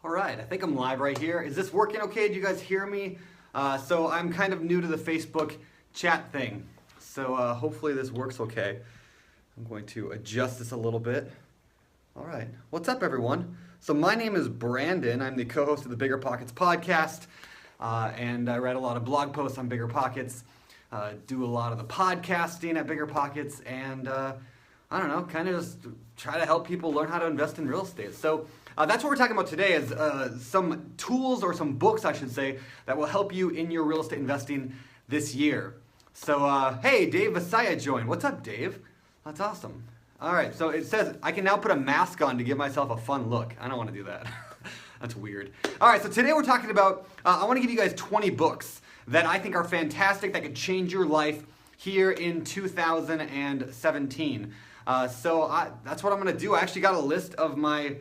All right, I think I'm live right here. Is this working okay? Do you guys hear me? So I'm kind of new to the Facebook chat thing. So hopefully this works okay. I'm going to adjust this a little bit. All right, what's up everyone? So my name is Brandon. I'm the co-host of the BiggerPockets podcast. And I write a lot of blog posts on BiggerPockets, do a lot of the podcasting at BiggerPockets, and I don't know, kind of just try to help people learn how to invest in real estate. So that's what we're talking about today is some tools or some books, I should say, that will help you in your real estate investing this year. So, hey, Dave Vasaya joined. What's up, Dave? That's awesome. All right, so it says I can now put a mask on to give myself a fun look. I don't want to do that. That's weird. All right, so today we're talking about, I want to give you guys 20 books that I think are fantastic, that could change your life here in 2017. So that's what I'm going to do. I actually got a list of my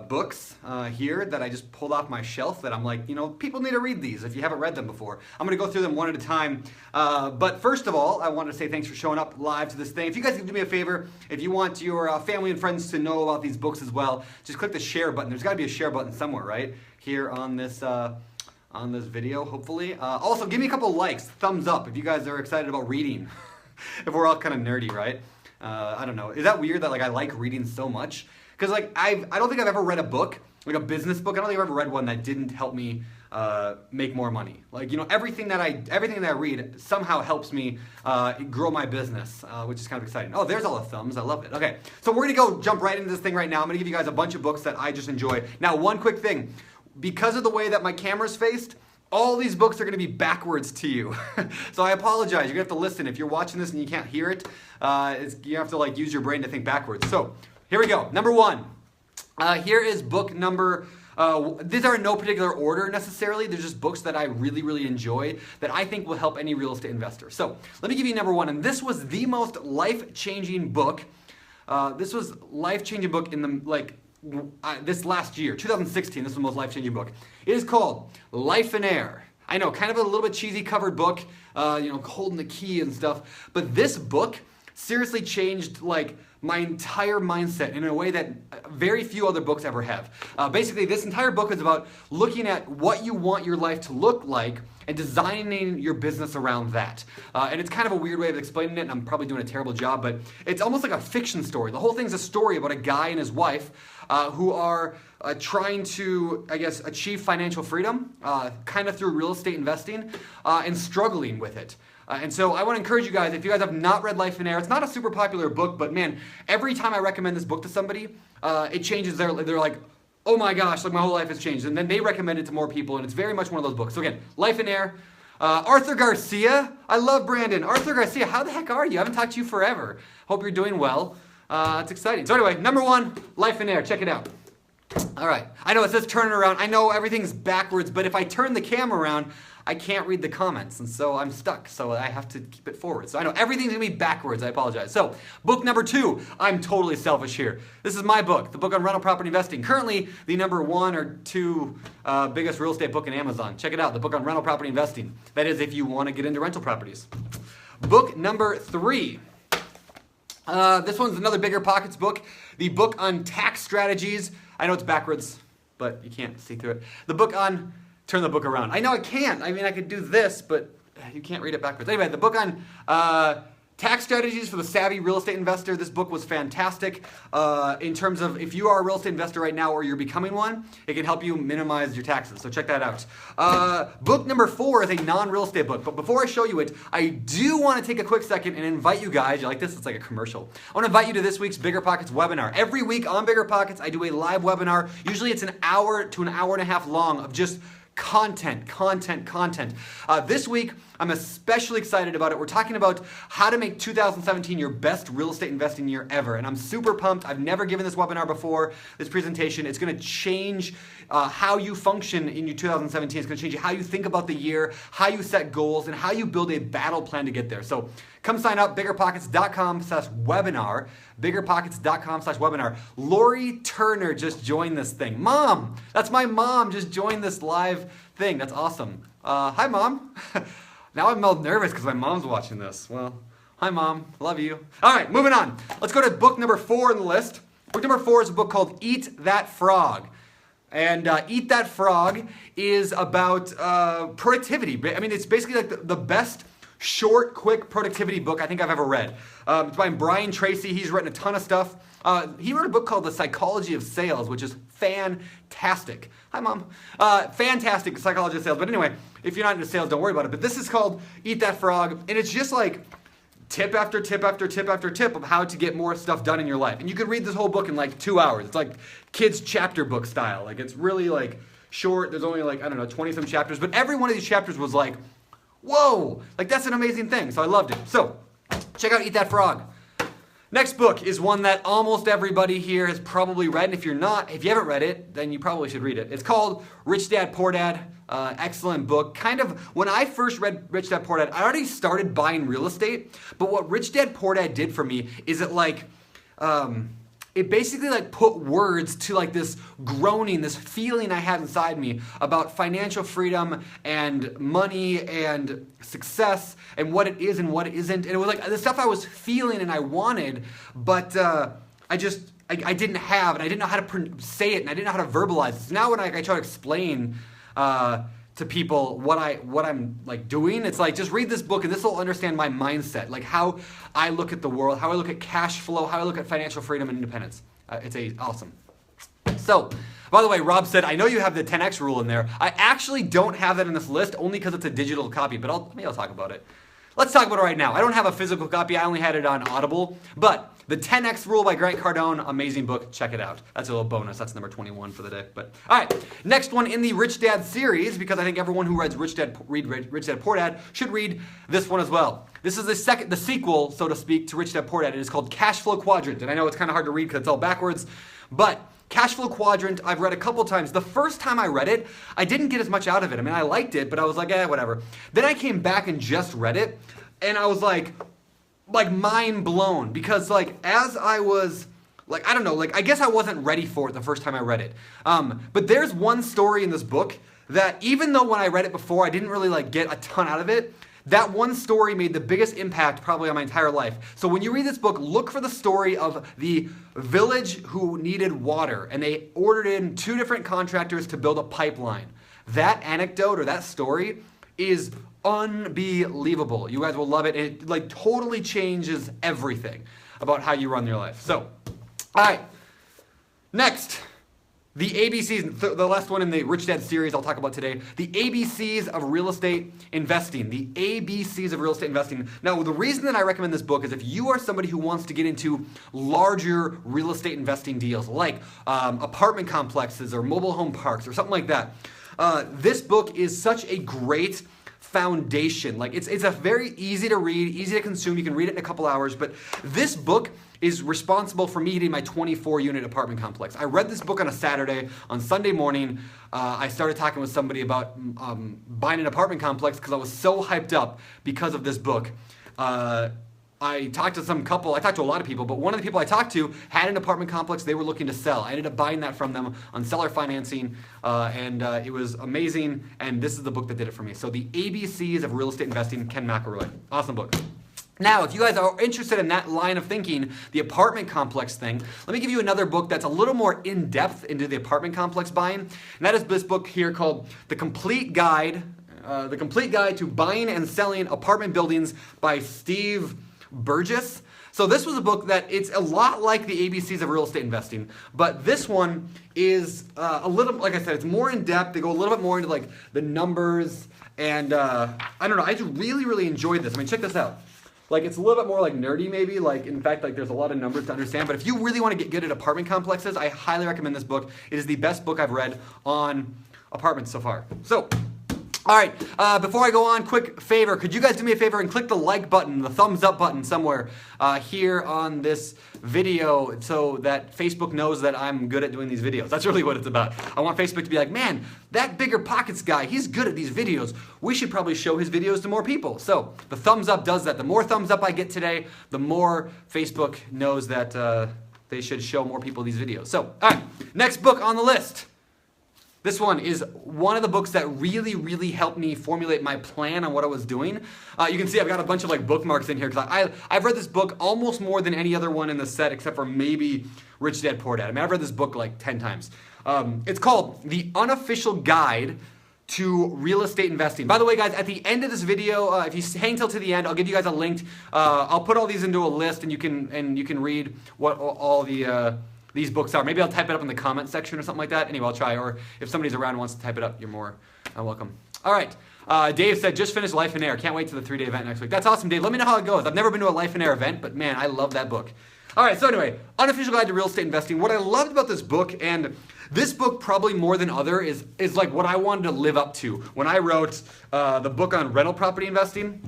books here that I just pulled off my shelf that I'm like, you know, people need to read these if you haven't read them before. I'm going to go through them one at a time. But first of all, I want to say thanks for showing up live to this thing. If you guys can do me a favor, if you want your family and friends to know about these books as well, just click the share button. There's got to be a share button somewhere, right? Here on this video, hopefully. Also, give me a couple likes, thumbs up if you guys are excited about reading. If we're all kind of nerdy, right? I don't know. Is that weird that like I like reading so much? Because like I don't think I've ever read a book, like a business book. I don't think I've ever read one that didn't help me make more money. Like, you know, everything that I read somehow helps me grow my business, which is kind of exciting. Oh, there's all the thumbs. I love it. Okay, so we're gonna go jump right into this thing right now. I'm gonna give you guys a bunch of books that I just enjoy. Now, one quick thing, because of the way that my camera's faced, all these books are going to be backwards to you. So I apologize. You're going to have to listen. If you're watching this and you can't hear it, you have to like use your brain to think backwards. So here we go. Number one. Here is book number, these are in no particular order necessarily. They're just books that I really, really enjoy that I think will help any real estate investor. So let me give you number one. And this was the most life-changing book. This was life-changing book in the, this last year, 2016, this was the most life-changing book. It is called Life in Air. I know, kind of a little bit cheesy covered book, you know, holding the key and stuff. But this book seriously changed like my entire mindset in a way that very few other books ever have. Basically, this entire book is about looking at what you want your life to look like and designing your business around that. And it's kind of a weird way of explaining it, and I'm probably doing a terrible job, but it's almost like a fiction story. The whole thing's a story about a guy and his wife who are trying to, I guess, achieve financial freedom, kind of through real estate investing, and struggling with it. And so I want to encourage you guys, if you guys have not read Life in Air, it's not a super popular book, but man, every time I recommend this book to somebody, it changes they're like, oh my gosh, like my whole life has changed. And then they recommend it to more people, and it's very much one of those books. So again, Life in Air. Arthur Garcia. I love Brandon. Arthur Garcia, how the heck are you? I haven't talked to you forever. Hope you're doing well. It's exciting. So anyway, number one, Life in Air. Check it out. All right. I know it says turn it around. I know everything's backwards, but if I turn the camera around, I can't read the comments, and so I'm stuck, so I have to keep it forward. So I know everything's going to be backwards. I apologize. So book number two, I'm totally selfish here. This is my book, the book on rental property investing. Currently, the number one or two biggest real estate book in Amazon. Check it out, the book on rental property investing. That is if you want to get into rental properties. Book number three. This one's another BiggerPockets book. The book on tax strategies. I know it's backwards, but you can't see through it. The book on... Turn the book around. I know I can't. I mean, I could do this, but you can't read it backwards. Anyway, the book on tax strategies for the savvy real estate investor. This book was fantastic in terms of if you are a real estate investor right now or you're becoming one, it can help you minimize your taxes. So check that out. Book number four is a non-real estate book. But before I show you it, I do want to take a quick second and invite you guys. You like this? It's like a commercial. I want to invite you to this week's BiggerPockets webinar. Every week on BiggerPockets, I do a live webinar. Usually it's an hour to an hour and a half long of just content. This week, I'm especially excited about it. We're talking about how to make 2017 your best real estate investing year ever. And I'm super pumped. I've never given this webinar before, this presentation. It's going to change how you function in your 2017. It's going to change how you think about the year, how you set goals, and how you build a battle plan to get there. So come sign up, biggerpockets.com/webinar, biggerpockets.com/webinar. Lori Turner just joined this thing. Mom, that's my mom just joined this live thing. That's awesome. Hi, Mom. Now I'm all nervous because my mom's watching this. Well, hi, Mom. Love you. All right, moving on. Let's go to book number four on the list. Book number four is a book called Eat That Frog. And Eat That Frog is about productivity. I mean, it's basically like the best short, quick productivity book I think I've ever read. It's by Brian Tracy. He's written a ton of stuff. He wrote a book called The Psychology of Sales, which is fantastic. Hi, Mom. Fantastic Psychology of Sales. But anyway, if you're not into sales, don't worry about it. But this is called Eat That Frog, and it's just like tip after tip after tip after tip of how to get more stuff done in your life. And you could read this whole book in like 2 hours. It's like kids' chapter book style. Like it's really like short. There's only like, I don't know, 20-some chapters. But every one of these chapters was like, whoa, like that's an amazing thing. So I loved it. So check out Eat That Frog. Next book is one that almost everybody here has probably read. And if you haven't read it, then you probably should read it. It's called Rich Dad, Poor Dad. Excellent book. Kind of, when I first read Rich Dad, Poor Dad, I already started buying real estate. But what Rich Dad, Poor Dad did for me is it basically like put words to like this groaning, this feeling I had inside me about financial freedom and money and success and what it is and what it isn't. And it was like the stuff I was feeling and I wanted, but I didn't have, and I didn't know how to say it, and I didn't know how to verbalize it. So now when I try to explain to people what I'm like doing, it's like just read this book and this will understand my mindset, like how I look at the world, how I look at cash flow, how I look at financial freedom and independence. It's awesome. So, by the way, Rob said, I know you have the 10x rule in there. I actually don't have that in this list only because it's a digital copy, but maybe I'll talk about it. Let's talk about it right now. I don't have a physical copy. I only had it on Audible. But the 10X Rule by Grant Cardone, amazing book. Check it out. That's a little bonus. That's number 21 for the day. But all right, next one in the Rich Dad series, because I think everyone who reads Rich Dad Poor Dad should read this one as well. This is the sequel, so to speak, to Rich Dad Poor Dad. It is called Cashflow Quadrant, and I know it's kind of hard to read because it's all backwards, but Cashflow Quadrant, I've read a couple times. The first time I read it, I didn't get as much out of it. I mean, I liked it, but I was like, whatever. Then I came back and just read it, and I was like mind blown, because like as I was like, I don't know, like I guess I wasn't ready for it the first time I read it. But there's one story in this book that even though when I read it before, I didn't really like get a ton out of it, that one story made the biggest impact probably on my entire life. So when you read this book, look for the story of the village who needed water, and they ordered in 2 different contractors to build a pipeline. That anecdote or that story is unbelievable. You guys will love it. It like totally changes everything about how you run your life. So, all right. Next, the ABCs, the last one in the Rich Dad series I'll talk about today, the ABCs of real estate investing. The ABCs of real estate investing. Now, the reason that I recommend this book is if you are somebody who wants to get into larger real estate investing deals, like apartment complexes or mobile home parks or something like that, this book is such a great foundation. Like it's a very easy to read, easy to consume. You can read it in a couple hours, but this book is responsible for me getting my 24-unit apartment complex. I read this book on a Saturday. On Sunday morning, I started talking with somebody about buying an apartment complex because I was so hyped up because of this book. I talked to some couple, I talked to a lot of people, but one of the people I talked to had an apartment complex they were looking to sell. I ended up buying that from them on seller financing, and it was amazing, and this is the book that did it for me. So the ABCs of Real Estate Investing, Ken McElroy. Awesome book. Now, if you guys are interested in that line of thinking, the apartment complex thing, let me give you another book that's a little more in-depth into the apartment complex buying, and that is this book here called The Complete Guide to Buying and Selling Apartment Buildings by Steve Burgess. So this was a book that it's a lot like the ABCs of real estate investing, but this one is a little, like I said, it's more in depth. They go a little bit more into like the numbers, and I don't know. I just really enjoyed this. I mean, check this out. Like it's a little bit more like nerdy maybe. Like in fact, like there's a lot of numbers to understand. But if you really want to get good at apartment complexes, I highly recommend this book. It is the best book I've read on apartments so far. So. All right, before I go on, quick favor. Could you guys do me a favor and click the like button, the thumbs up button somewhere here on this video so that Facebook knows that I'm good at doing these videos. That's really what it's about. I want Facebook to be like, man, that BiggerPockets guy, he's good at these videos. We should probably show his videos to more people. So the thumbs up does that. The more thumbs up I get today, the more Facebook knows that they should show more people these videos. So, all right, next book on the list. This one is one of the books that really, really helped me formulate my plan on what I was doing. You can see I've got a bunch of like bookmarks in here because I've read this book almost more than any other one in the set except for maybe Rich Dad Poor Dad. I mean, I've read this book like 10 times. It's called The Unofficial Guide to Real Estate Investing. By the way, guys, at the end of this video, if you hang till to the end, I'll give you guys a link. I'll put all these into a list, and you can read what all these books are. Maybe I'll type it up in the comment section or something like that. Anyway, I'll try. Or if somebody's around and wants to type it up, you're more welcome. All right. Dave said, just finished Life in Air. Can't wait to the 3-day event next week. That's awesome, Dave. Let me know how it goes. I've never been to a Life in Air event, but man, I love that book. All right, so anyway, Unofficial Guide to Real Estate Investing. What I loved about this book, and this book probably more than other, is like what I wanted to live up to when I wrote the book on rental property investing.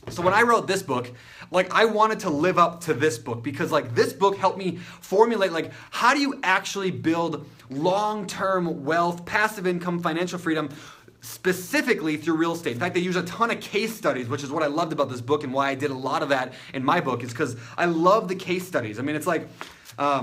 So when I wrote this book, like I wanted to live up to this book because like this book helped me formulate like how do you actually build long-term wealth, passive income, financial freedom, specifically through real estate. In fact, they use a ton of case studies, which is what I loved about this book and why I did a lot of that in my book is because I love the case studies. I mean, it's like, I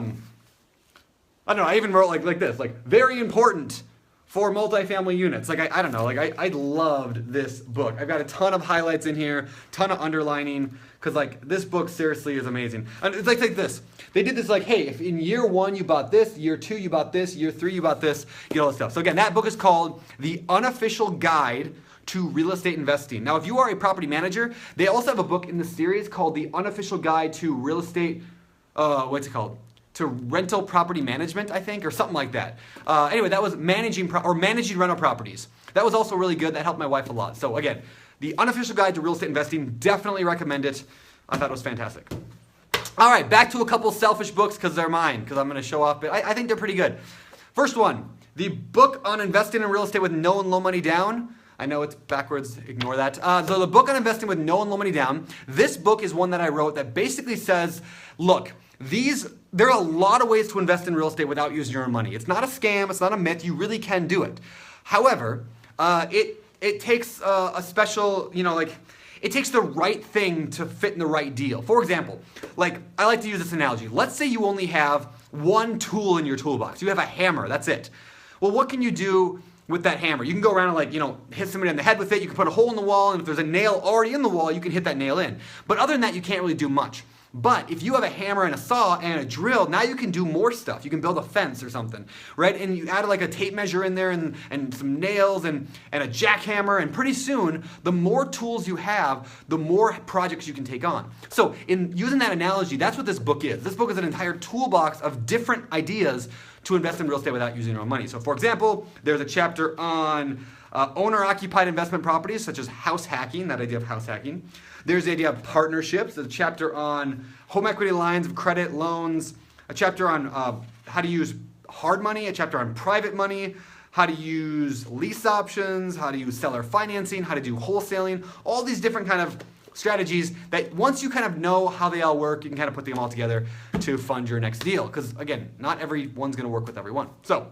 don't know, I even wrote like this, like very important for multifamily units. Like, I don't know, like I loved this book. I've got a ton of highlights in here, ton of underlining, because like this book seriously is amazing. And it's like this. They did this like, hey, if in year 1 you bought this, year 2 you bought this, year 3 you bought this, you get all this stuff. So again, that book is called The Unofficial Guide to Real Estate Investing. Now, if you are a property manager, they also have a book in the series called The Unofficial Guide to Real Estate, what's it called? To rental property management, I think, or something like that. Anyway, that was managing rental properties. That was also really good. That helped my wife a lot. So again, The Unofficial Guide to Real Estate Investing, definitely recommend it. I thought it was fantastic. All right, back to a couple selfish books because they're mine, because I'm going to show off, but I think they're pretty good. First one, the book on investing in real estate with no and low money down. I know it's backwards, ignore that. So the book on investing with no and low money down, this book is one that I wrote that basically says, look, there are a lot of ways to invest in real estate without using your own money. It's not a scam, it's not a myth, you really can do it. However, it takes a special, it takes the right thing to fit in the right deal. For example, like I like to use this analogy. Let's say you only have one tool in your toolbox. You have a hammer, that's it. Well, what can you do with that hammer? You can go around and hit somebody on the head with it. You can put a hole in the wall, and if there's a nail already in the wall, you can hit that nail in. But other than that, you can't really do much. But if you have a hammer and a saw and a drill, now you can do more stuff. You can build a fence or something, right? And you add like a tape measure in there and some nails and a jackhammer, and pretty soon, the more tools you have, the more projects you can take on. So in using that analogy, that's what this book is. This book is an entire toolbox of different ideas to invest in real estate without using your own money. So for example, there's a chapter on owner-occupied investment properties, such as house hacking, that idea of house hacking. There's the idea of partnerships. There's a chapter on home equity lines of credit, loans, a chapter on how to use hard money, a chapter on private money, how to use lease options, how to use seller financing, how to do wholesaling, all these different kind of strategies that once you kind of know how they all work, you can kind of put them all together to fund your next deal. Because again, not everyone's going to work with everyone. So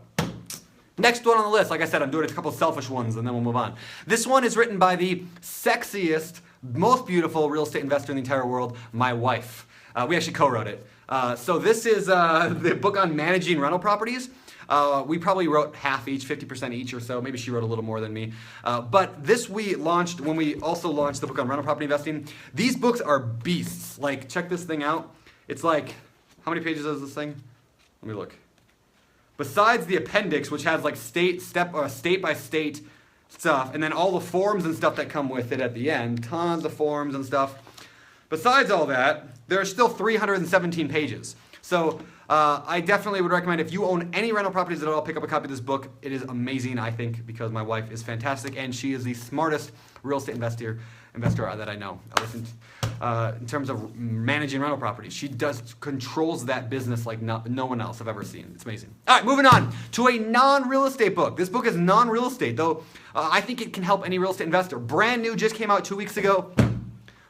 next one on the list, like I said, I'm doing a couple selfish ones and then we'll move on. This one is written by the sexiest, most beautiful real estate investor in the entire world, my wife. We actually co-wrote it. So this is the book on managing rental properties. We probably wrote half each, 50% each or so. Maybe she wrote a little more than me. But this we launched when we also launched the book on rental property investing. These books are beasts. Like, check this thing out. It's like, how many pages is this thing? Let me look. Besides the appendix, which has like state by state stuff, and then all the forms and stuff that come with it at the end, tons of forms and stuff. Besides all that, there are still 317 pages. So I definitely would recommend if you own any rental properties at all, pick up a copy of this book. It is amazing, I think, because my wife is fantastic and she is the smartest real estate investor that I know. In terms of managing rental properties, she controls that business like no one else I've ever seen. It's amazing. All right, moving on to a non-real estate book. This book is non-real estate, though I think it can help any real estate investor. Brand new, just came out 2 weeks ago.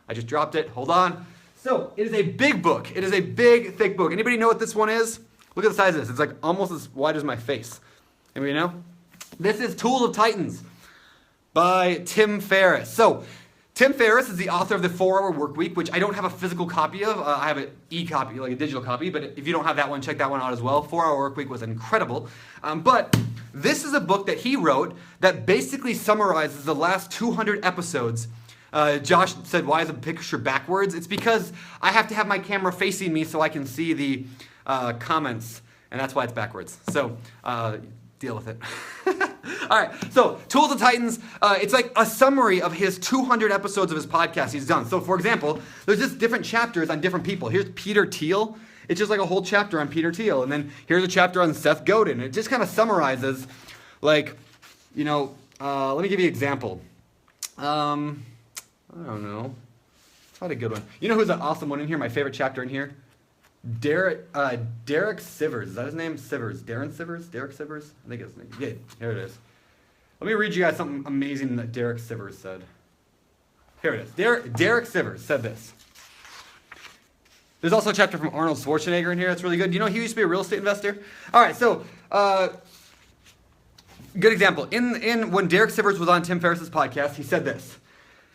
I just dropped it. Hold on. So it is a big book. It is a big, thick book. Anybody know what this one is? Look at the size of this. It's like almost as wide as my face. Anybody know? This is Tool of Titans by Tim Ferriss. So Tim Ferriss is the author of the 4-Hour Workweek, which I don't have a physical copy of. I have an e-copy, like a digital copy, but if you don't have that one, check that one out as well. 4-Hour Workweek was incredible. But this is a book that he wrote that basically summarizes the last 200 episodes. Josh said, why is the picture backwards? It's because I have to have my camera facing me so I can see the comments, and that's why it's backwards. So deal with it. All right, so Tools of Titans, it's like a summary of his 200 episodes of his podcast he's done. So for example, there's just different chapters on different people. Here's Peter Thiel. It's just like a whole chapter on Peter Thiel. And then here's a chapter on Seth Godin. It just kind of summarizes, like, you know, let me give you an example. I don't know. Find a good one. You know who's an awesome one in here? My favorite chapter in here? Derek Sivers. Is that his name? Sivers. Darren Sivers? Derek Sivers? I think it's his name. Yeah, here it is. Let me read you guys something amazing that Derek Sivers said. Here it is. Derek Sivers said this. There's also a chapter from Arnold Schwarzenegger in here that's really good. You know he used to be a real estate investor? All right, so good example. In when Derek Sivers was on Tim Ferriss's podcast, he said this.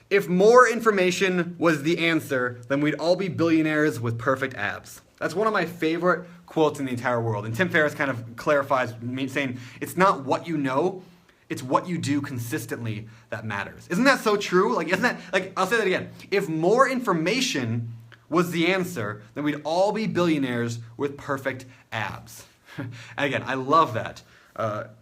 If more information was the answer, then we'd all be billionaires with perfect abs. That's one of my favorite quotes in the entire world. And Tim Ferriss kind of clarifies, saying, it's not what you know, it's what you do consistently that matters. Isn't that so true? Like, isn't that, like, I'll say that again. If more information was the answer, then we'd all be billionaires with perfect abs. And again, I love that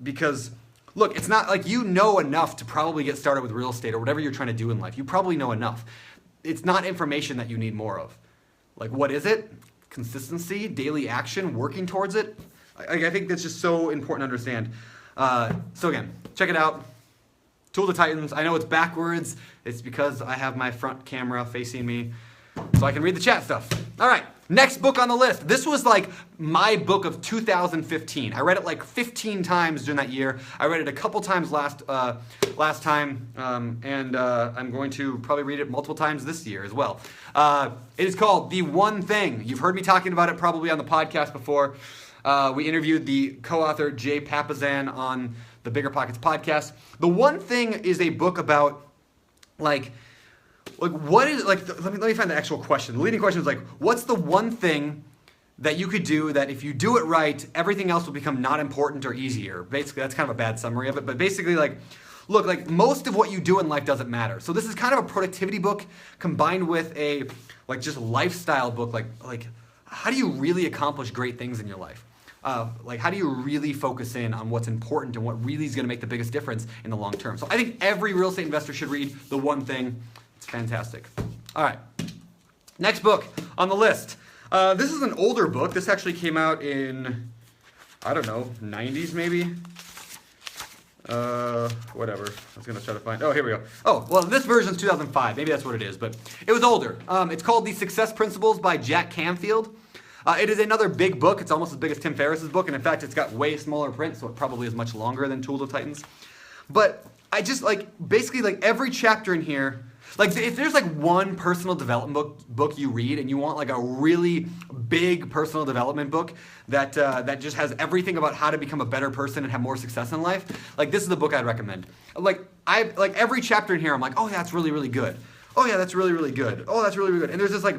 because, look, it's not like you know enough to probably get started with real estate or whatever you're trying to do in life. You probably know enough. It's not information that you need more of. Like, what is it? Consistency, daily action, working towards it. I think that's just so important to understand. So again, check it out. Tools of Titans. I know it's backwards. It's because I have my front camera facing me so I can read the chat stuff. All right, next book on the list. This was like my book of 2015. I read it like 15 times during that year. I read it a couple times last time, and I'm going to probably read it multiple times this year as well. It is called The One Thing. You've heard me talking about it probably on the podcast before. We interviewed the co-author Jay Papasan on the BiggerPockets podcast. The One Thing is a book about like what is, like, let me find the actual question. The leading question is like, what's the one thing that you could do that if you do it right, everything else will become not important or easier? Basically, that's kind of a bad summary of it, but basically, like, look, like, most of what you do in life doesn't matter. So this is kind of a productivity book combined with a, like, just lifestyle book, like how do you really accomplish great things in your life? Like, how do you really focus in on what's important and what really is going to make the biggest difference in the long term? So I think every real estate investor should read The One Thing. It's fantastic. All right. Next book on the list. This is an older book. This actually came out in, I don't know, 90s maybe? Whatever. I was going to try to find. Oh, here we go. Oh, well, this version's 2005. Maybe that's what it is, but it was older. It's called The Success Principles by Jack Canfield. It is another big book. It's almost as big as Tim Ferriss's book, and in fact, it's got way smaller print, so it probably is much longer than Tools of Titans. But I just, like, basically, like, every chapter in here, like, if there's, like, one personal development book you read and you want, like, a really big personal development book that that just has everything about how to become a better person and have more success in life, like, this is the book I'd recommend. Like, every chapter in here, I'm like, oh, yeah, that's really, really good. Oh, yeah, that's really, really good. Oh, that's really, really good. And there's this, like,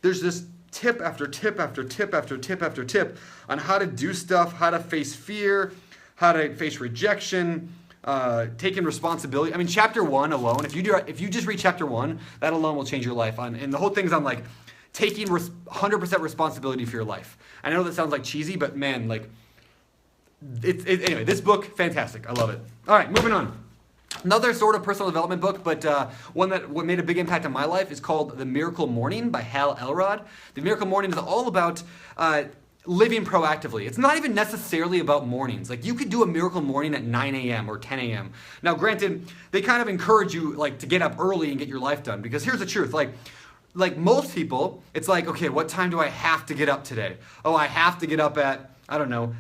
there's this tip after tip after tip after tip after tip on how to do stuff, how to face fear, how to face rejection, taking responsibility. I mean, chapter 1 alone, if you just read chapter 1, that alone will change your life. And the whole thing's on, like, taking 100% responsibility for your life. I know that sounds like cheesy, but man, like, anyway, this book, fantastic. I love it. All right, moving on. Another sort of personal development book, but one that made a big impact on my life is called The Miracle Morning by Hal Elrod. The Miracle Morning is all about living proactively. It's not even necessarily about mornings. Like, you could do a miracle morning at 9 a.m. or 10 a.m. Now, granted, they kind of encourage you, like, to get up early and get your life done, because here's the truth. Like most people, it's like, okay, what time do I have to get up today? Oh, I have to get up at, I don't know,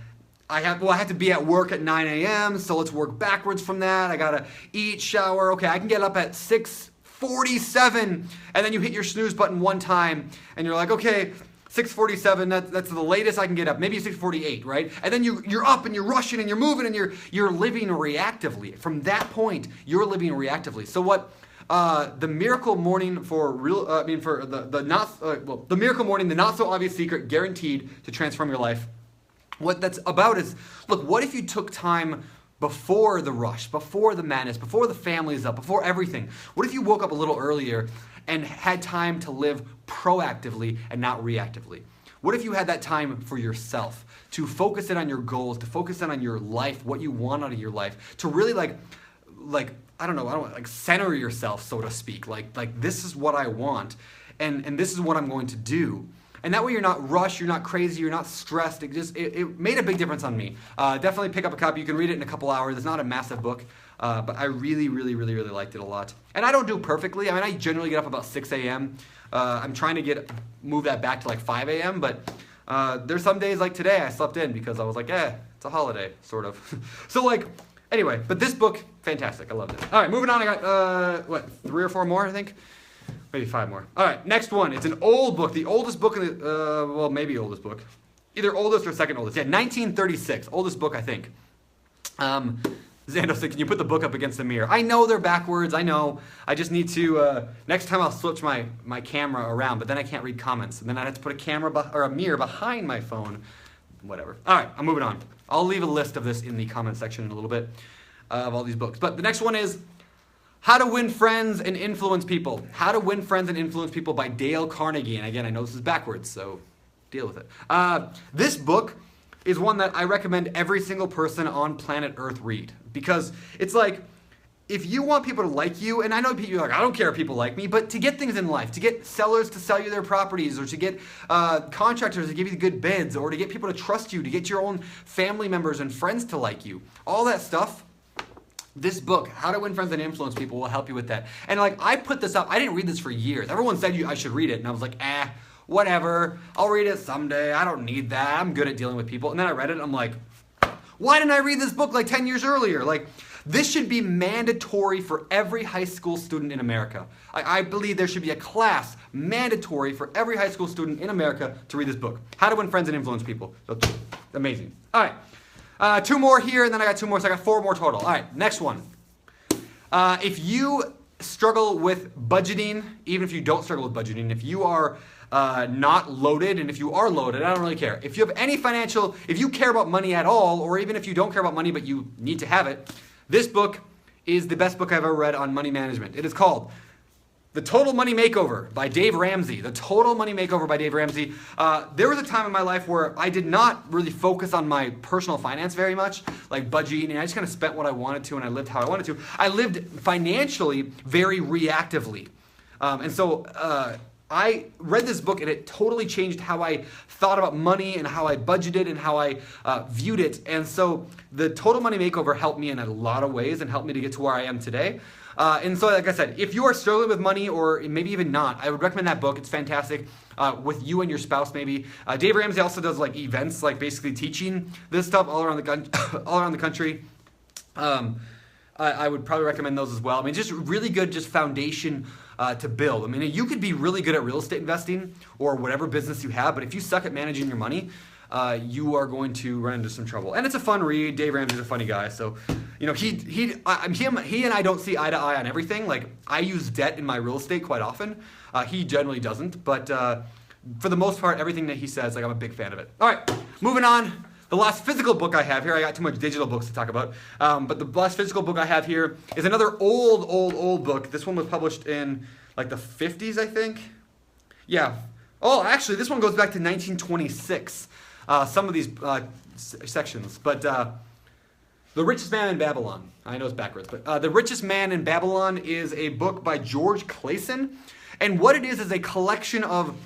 I have to be at work at 9 a.m., so let's work backwards from that. I gotta eat, shower. Okay, I can get up at 6:47, and then you hit your snooze button one time, and you're like, okay, 6:47, that's the latest I can get up. Maybe 6:48, right? And then you're up, and you're rushing, and you're moving, and you're living reactively. From that point, you're living reactively. So what The Miracle Morning for real. For the Miracle Morning, the not so obvious secret, guaranteed to transform your life. What that's about is, look, what if you took time before the rush, before the madness, before the family's up, before everything? What if you woke up a little earlier and had time to live proactively and not reactively? What if you had that time for yourself, to focus in on your goals, to focus in on your life, what you want out of your life, to really like center yourself, so to speak. Like this is what I want, and this is what I'm going to do. And that way you're not rushed, you're not crazy, you're not stressed. It made a big difference on me. Definitely pick up a copy. You can read it in a couple hours. It's not a massive book, but I really, really, really, really liked it a lot. And I don't do perfectly. I mean, I generally get up about 6 a.m. I'm trying to move that back to like 5 a.m., but there's some days like today I slept in because I was like, it's a holiday, sort of. So anyway, but this book, fantastic. I loved it. All right, moving on. I got, 3 or 4 more, I think? Maybe 5 more. All right, next one. It's an old book. The oldest book in the, maybe oldest book. Either oldest or second oldest. Yeah, 1936. Oldest book, I think. Zando said, can you put the book up against the mirror? I know they're backwards. I know. I just need to, next time I'll switch my camera around, but then I can't read comments. And then I'd have to put a mirror behind my phone. Whatever. All right, I'm moving on. I'll leave a list of this in the comment section in a little bit of all these books. But the next one is How to Win Friends and Influence People. How to Win Friends and Influence People by Dale Carnegie. And again, I know this is backwards, so deal with it. This book is one that I recommend every single person on planet Earth read. Because it's like, if you want people to like you, and I know people are like, I don't care if people like me, but to get things in life, to get sellers to sell you their properties, or to get contractors to give you good bids, or to get people to trust you, to get your own family members and friends to like you, all that stuff, this book, How to Win Friends and Influence People, will help you with that. And I put this up, I didn't read this for years. Everyone said I should read it, and I was like, whatever, I'll read it someday, I don't need that, I'm good at dealing with people. And then I read it, and I'm like, why didn't I read this book 10 years earlier? This should be mandatory for every high school student in America. I believe there should be a class mandatory for every high school student in America to read this book. How to Win Friends and Influence People. So, amazing. All right. 2 more here, and then I got 2 more, so I got 4 more total. All right, next one. If you struggle with budgeting, even if you don't struggle with budgeting, if you are not loaded, and if you are loaded, I don't really care. If you have any if you care about money at all, or even if you don't care about money but you need to have it, this book is the best book I've ever read on money management. It is called The Total Money Makeover by Dave Ramsey. The Total Money Makeover by Dave Ramsey. There was a time in my life where I did not really focus on my personal finance very much, like budgeting, and I just kind of spent what I wanted to, and I lived how I wanted to. I lived financially very reactively. And so I read this book, and it totally changed how I thought about money and how I budgeted and how I viewed it. And so the Total Money Makeover helped me in a lot of ways and helped me to get to where I am today. And so, like I said, if you are struggling with money, or maybe even not, I would recommend that book. It's fantastic with you and your spouse, maybe. Dave Ramsey also does events, basically teaching this stuff all around the country. I would probably recommend those as well. I mean, just really good, just foundation to build. I mean, you could be really good at real estate investing or whatever business you have, but if you suck at managing your money, you are going to run into some trouble. And it's a fun read. Dave Ramsey's a funny guy, so he and I don't see eye to eye on everything. I use debt in my real estate quite often. He generally doesn't, but for the most part, everything that he says, I'm a big fan of it. All right, moving on. The last physical book I have here, I got too much digital books to talk about, but the last physical book I have here is another old book. This one was published in the 50s, I think. Yeah. Oh, actually, this one goes back to 1926. Some of these sections, but The Richest Man in Babylon. I know it's backwards, but The Richest Man in Babylon is a book by George Clason, and what it is a collection of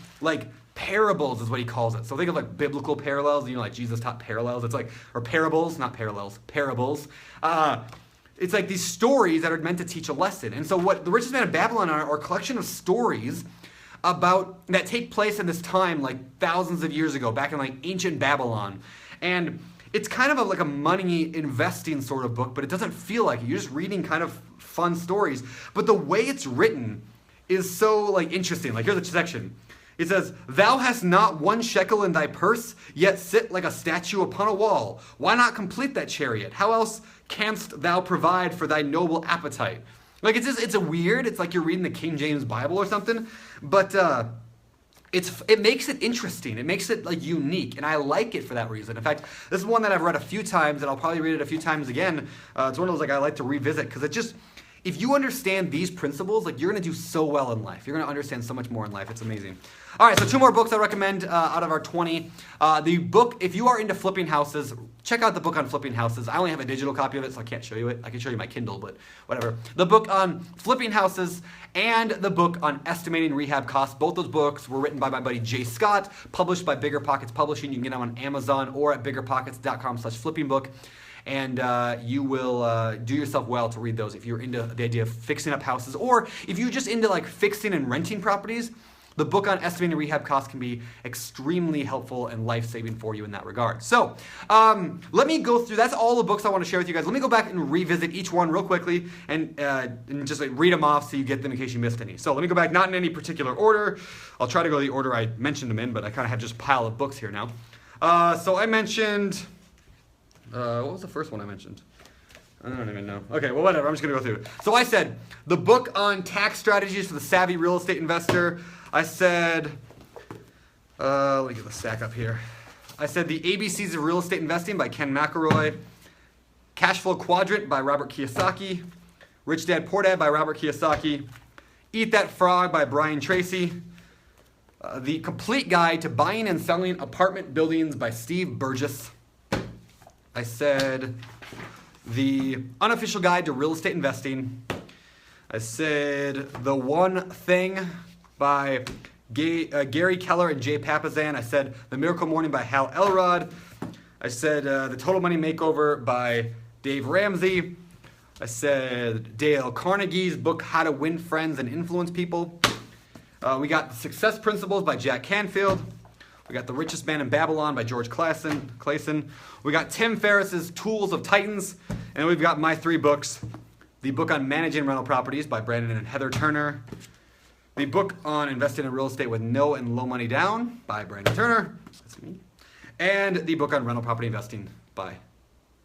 parables is what he calls it. So think of biblical parallels, Jesus taught parallels. It's or parables, not parallels, parables. It's these stories that are meant to teach a lesson. And so what The Richest Man in Babylon are a collection of stories that take place in this time, thousands of years ago, back in ancient Babylon. And it's kind of a money investing sort of book, but it doesn't feel like it. You're just reading kind of fun stories. But the way it's written is so interesting. Here's a section. It says, "Thou hast not 1 shekel in thy purse, yet sit like a statue upon a wall. Why not complete that chariot? How else canst thou provide for thy noble appetite?" Like it's a weird. It's like you're reading the King James Bible or something, but it makes it interesting. It makes it like unique, and I like it for that reason. In fact, this is one that I've read a few times, and I'll probably read it a few times again. It's one of those like I like to revisit because it just. If you understand these principles, like you're gonna do so well in life. You're gonna understand so much more in life. It's amazing. All right, so 2 more books I recommend out of our 20. The book, if you are into flipping houses, check out the book on flipping houses. I only have a digital copy of it, so I can't show you it. I can show you my Kindle, but whatever. The book on flipping houses and the book on estimating rehab costs. Both those books were written by my buddy Jay Scott, published by BiggerPockets Publishing. You can get them on Amazon or at biggerpockets.com/flippingbook. And you will do yourself well to read those if you're into the idea of fixing up houses, or if you're just into like fixing and renting properties. The book on estimating rehab costs can be extremely helpful and life-saving for you in that regard. So let me go through, that's all the books I want to share with you guys. Let me go back and revisit each one real quickly and just like read them off so you get them in case you missed any. So let me go back, not in any particular order. I'll try to go the order I mentioned them in, but I kind of have just a pile of books here now. So I mentioned... what was the first one I mentioned? I don't even know. Okay, well, whatever. I'm just going to go through it. So I said the book on tax strategies for the savvy real estate investor. I said, let me get the stack up here. I said the ABCs of Real Estate Investing by Ken McElroy. Cashflow Quadrant by Robert Kiyosaki. Rich Dad Poor Dad by Robert Kiyosaki. Eat That Frog by Brian Tracy. The Complete Guide to Buying and Selling Apartment Buildings by Steve Burgess. I said the Unofficial Guide to Real Estate Investing. I said The One Thing by Gary Keller and Jay Papasan. I said The Miracle Morning by Hal Elrod. I said The Total Money Makeover by Dave Ramsey. I said Dale Carnegie's book How to Win Friends and Influence People. We got The Success Principles by Jack Canfield. We got The Richest Man in Babylon by George Clason. We got Tim Ferriss's Tools of Titans. And we've got my 3 books. The book on managing rental properties by Brandon and Heather Turner. The book on investing in real estate with no and low money down by Brandon Turner. That's me. And the book on rental property investing by,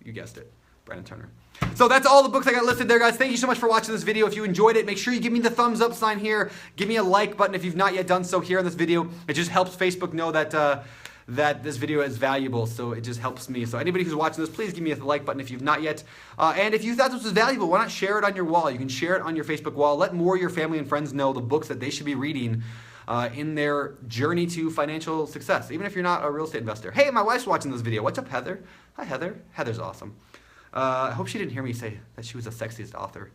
you guessed it, Brandon Turner. So that's all the books I got listed there, guys. Thank you so much for watching this video. If you enjoyed it, make sure you give me the thumbs up sign here. Give me a like button if you've not yet done so here in this video. It just helps Facebook know that that this video is valuable, so it just helps me. So anybody who's watching this, please give me a like button if you've not yet. And if you thought this was valuable, why not share it on your wall? You can share it on your Facebook wall. Let more of your family and friends know the books that they should be reading in their journey to financial success, even if you're not a real estate investor. Hey, my wife's watching this video. What's up, Heather? Hi, Heather. Heather's awesome. I hope she didn't hear me say that she was the sexiest author.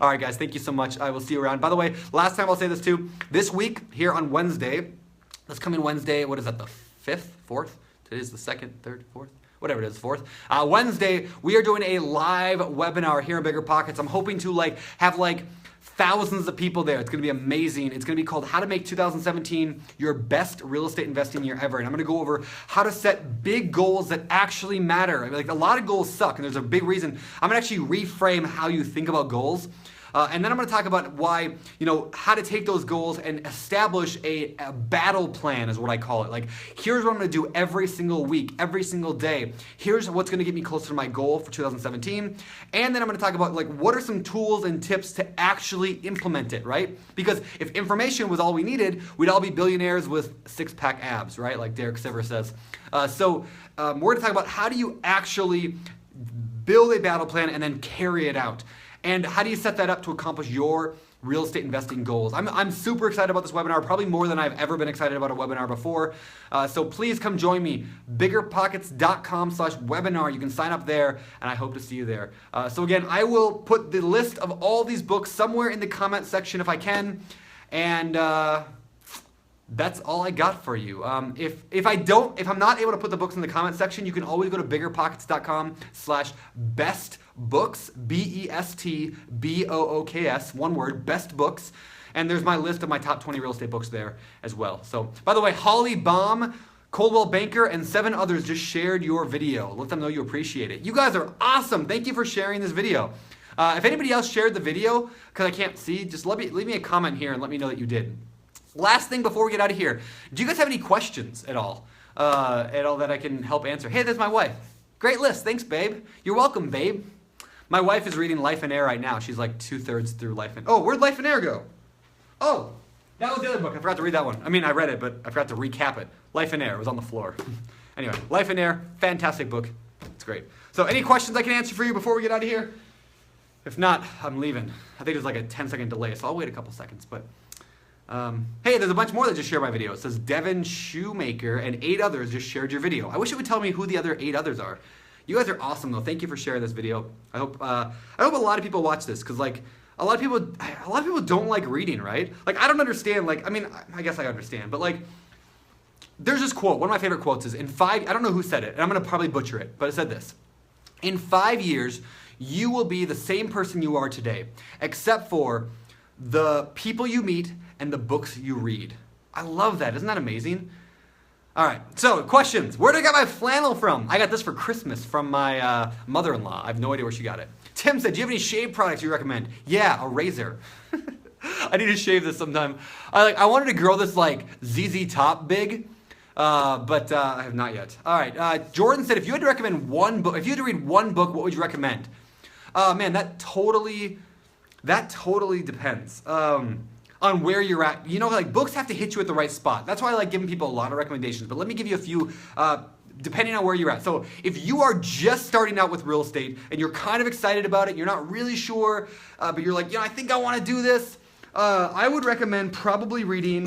All right, guys, thank you so much. I will see you around. By the way, last time I'll say this too. This week, here on Wednesday, this coming Wednesday, what is that, the 5th, 4th? Today's the 2nd, 3rd, 4th? Whatever it is, 4th. Wednesday, we are doing a live webinar here in BiggerPockets. I'm hoping to have thousands of people there. It's going to be amazing. It's going to be called How to Make 2017 Your Best Real Estate Investing Year Ever. And I'm going to go over how to set big goals that actually matter. I mean, a lot of goals suck, and there's a big reason. I'm going to actually reframe how you think about goals. And then I'm going to talk about why, how to take those goals and establish a battle plan is what I call it. Like, here's what I'm going to do every single week, every single day. Here's what's going to get me closer to my goal for 2017. And then I'm going to talk about what are some tools and tips to actually implement it, right? Because if information was all we needed, we'd all be billionaires with six-pack abs, right? Like Derek Sivers says. So we're going to talk about how do you actually build a battle plan and then carry it out. And how do you set that up to accomplish your real estate investing goals? I'm super excited about this webinar, probably more than I've ever been excited about a webinar before. So please come join me, biggerpockets.com/webinar. You can sign up there, and I hope to see you there. So again, I will put the list of all these books somewhere in the comment section if I can. And that's all I got for you. If I'm not able to put the books in the comment section, you can always go to biggerpockets.com/bestbooks, BESTBOOKS, one word, best books. And there's my list of my top 20 real estate books there as well. So, by the way, Holly Baum, Coldwell Banker, and 7 others just shared your video. Let them know you appreciate it. You guys are awesome. Thank you for sharing this video. If anybody else shared the video, because I can't see, just leave me a comment here and let me know that you did. Last thing before we get out of here, do you guys have any questions at all that I can help answer? Hey, there's my wife. Great list. Thanks, babe. You're welcome, babe. My wife is reading Life and Air right now. She's like 2/3 through Life and... Oh, where'd Life and Air go? Oh, that was the other book. I forgot to read that one. I mean, I read it, but I forgot to recap it. Life and Air. It was on the floor. Anyway, Life and Air, fantastic book. It's great. So any questions I can answer for you before we get out of here? If not, I'm leaving. I think there's like a 10-second delay, so I'll wait a couple seconds. But hey, there's a bunch more that just shared my video. It says Devin Shoemaker and 8 others just shared your video. I wish it would tell me who the other 8 others are. You guys are awesome though. Thank you for sharing this video. I hope a lot of people watch this because like a lot of people don't like reading, right? Like I don't understand. Like I mean, I guess I understand, but like there's this quote. One of my favorite quotes is I don't know who said it, and I'm gonna probably butcher it, but it said this: in 5 years, you will be the same person you are today, except for the people you meet and the books you read. I love that. Isn't that amazing? All right, so questions. Where did I get my flannel from? I got this for Christmas from my mother-in-law. I have no idea where she got it. Tim said, do you have any shave products you recommend? Yeah, a razor. I need to shave this sometime. I wanted to grow this like ZZ Top big, but I have not yet. All right, Jordan said, if you had to recommend one book, if you had to read one book, what would you recommend? Man, that totally depends. On where you're at. You know, like books have to hit you at the right spot. That's why I like giving people a lot of recommendations. But let me give you a few, depending on where you're at. So if you are just starting out with real estate and you're kind of excited about it, you're not really sure, but you're like, I think I want to do this, I would recommend probably reading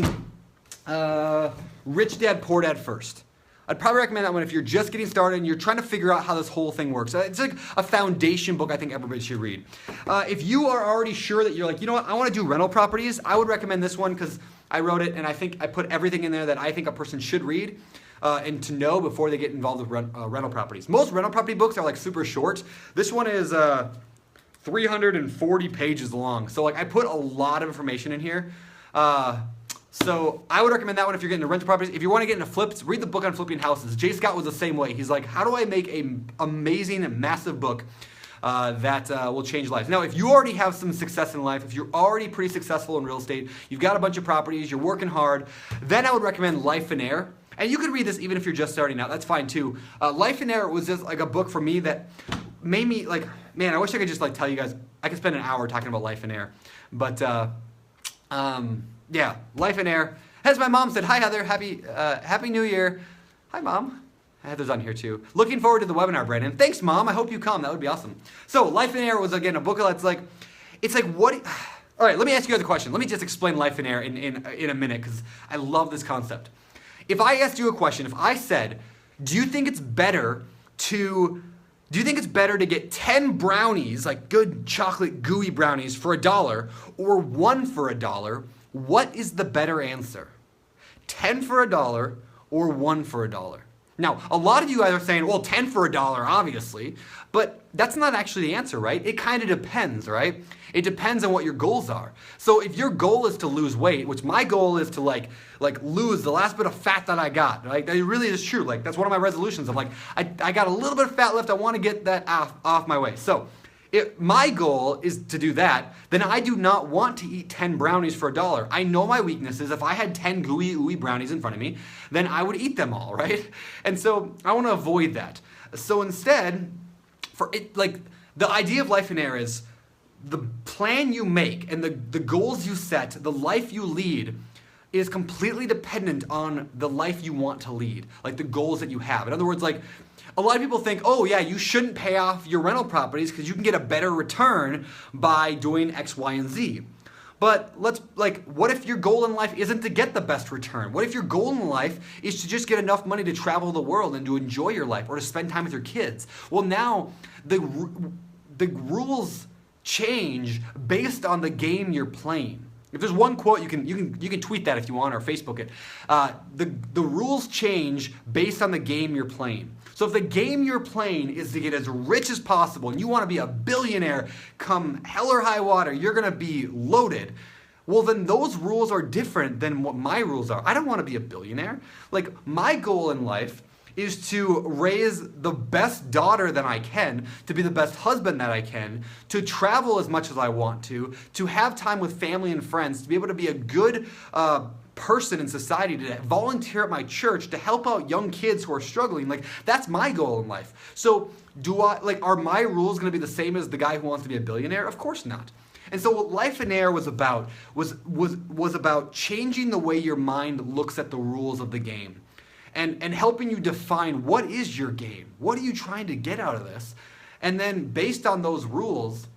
Rich Dad, Poor Dad first. I'd probably recommend that one if you're just getting started and you're trying to figure out how this whole thing works. It's like a foundation book I think everybody should read. If you are already sure that you're like, you know what, I want to do rental properties, I would recommend this one because I wrote it and I think I put everything in there that I think a person should read and to know before they get involved with rental properties. Most rental property books are like super short. This one is 340 pages long. So like I put a lot of information in here. So I would recommend that one if you're getting into rental properties. If you want to get into flips, read the book on flipping houses. Jay Scott was the same way. He's like, how do I make an amazing, massive book that will change lives? Now, if you already have some success in life, if you're already pretty successful in real estate, you've got a bunch of properties, you're working hard, then I would recommend Life and Air. And you could read this even if you're just starting out. That's fine too. Life and Air was just like a book for me that made me like, man, I wish I could just like tell you guys. I could spend an hour talking about Life and Air, but yeah, Life and Air. As my mom said, hi Heather, happy New Year. Hi Mom. Heather's on here too. Looking forward to the webinar, Brandon. Thanks Mom, I hope you come, that would be awesome. So Life and Air was again a book that's like, it's like what, all right, let me ask you guys a question. Let me just explain Life and Air in a minute because I love this concept. If I asked you a question, if I said, do you think it's better to get 10 brownies, like good chocolate gooey brownies for $1 or 1 for $1, what is the better answer? 10 for $1 or 1 for $1? Now, a lot of you guys are saying, well, 10 for $1, obviously, but that's not actually the answer, right? It kind of depends, right? It depends on what your goals are. So if your goal is to lose weight, which my goal is to like lose the last bit of fat that I got, right? That really is true. Like that's one of my resolutions. I'm like, I got a little bit of fat left. I want to get that off my way. So if my goal is to do that, then I do not want to eat 10 brownies for $1. I know my weaknesses. If I had 10 gooey, ooey brownies in front of me, then I would eat them all, right? And so I want to avoid that. So instead, the idea of Life and Air is the plan you make and the goals you set, the life you lead is completely dependent on the life you want to lead, like the goals that you have. In other words, like a lot of people think, oh yeah, you shouldn't pay off your rental properties because you can get a better return by doing X, Y, and Z. But what if your goal in life isn't to get the best return? What if your goal in life is to just get enough money to travel the world and to enjoy your life or to spend time with your kids? Well, now the rules change based on the game you're playing. If there's one quote, you can tweet that if you want or Facebook it. The rules change based on the game you're playing. So if the game you're playing is to get as rich as possible and you want to be a billionaire come hell or high water, you're going to be loaded. Well, then those rules are different than what my rules are. I don't want to be a billionaire. Like my goal in life is to raise the best daughter that I can, to be the best husband that I can, to travel as much as I want to have time with family and friends, to be able to be a good person in society to volunteer at my church to help out young kids who are struggling. Like, that's my goal in life. So are my rules going to be the same as the guy who wants to be a billionaire? Of course not. And so what Life in Air was about was about changing the way your mind looks at the rules of the game, and helping you define what is your game. What are you trying to get out of this? And then based on those rules,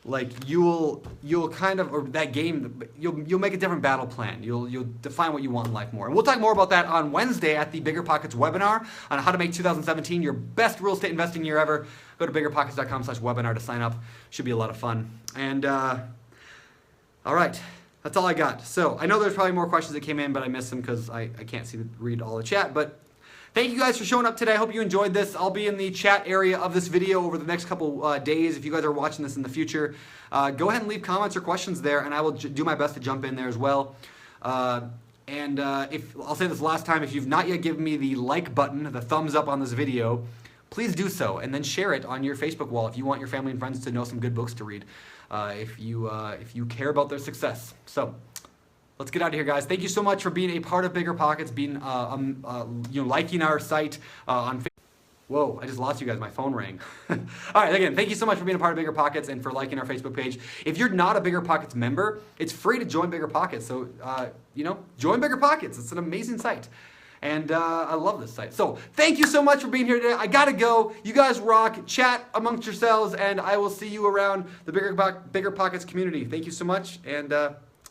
like you'll kind of, or that game, you'll make a different battle plan. You'll define what you want in life more. And we'll talk more about that on Wednesday at the BiggerPockets webinar on how to make 2017 your best real estate investing year ever. Go to biggerpockets.com/webinar to sign up. Should be a lot of fun. And all right, that's all I got. So I know there's probably more questions that came in, but I missed them because I can't read all the chat. But thank you guys for showing up today. I hope you enjoyed this. I'll be in the chat area of this video over the next couple days. If you guys are watching this in the future, go ahead and leave comments or questions there, and I will do my best to jump in there as well. If I'll say this last time, if you've not yet given me the like button, the thumbs up on this video, please do so, and then share it on your Facebook wall if you want your family and friends to know some good books to read, if you care about their success. So let's get out of here, guys. Thank you so much for being a part of BiggerPockets, being liking our site on Facebook. Whoa, I just lost you guys. My phone rang. All right, again, thank you so much for being a part of BiggerPockets and for liking our Facebook page. If you're not a BiggerPockets member, it's free to join BiggerPockets. So, join BiggerPockets. It's an amazing site. And I love this site. So thank you so much for being here today. I gotta go. You guys rock. Chat amongst yourselves, and I will see you around the BiggerPockets community. Thank you so much, and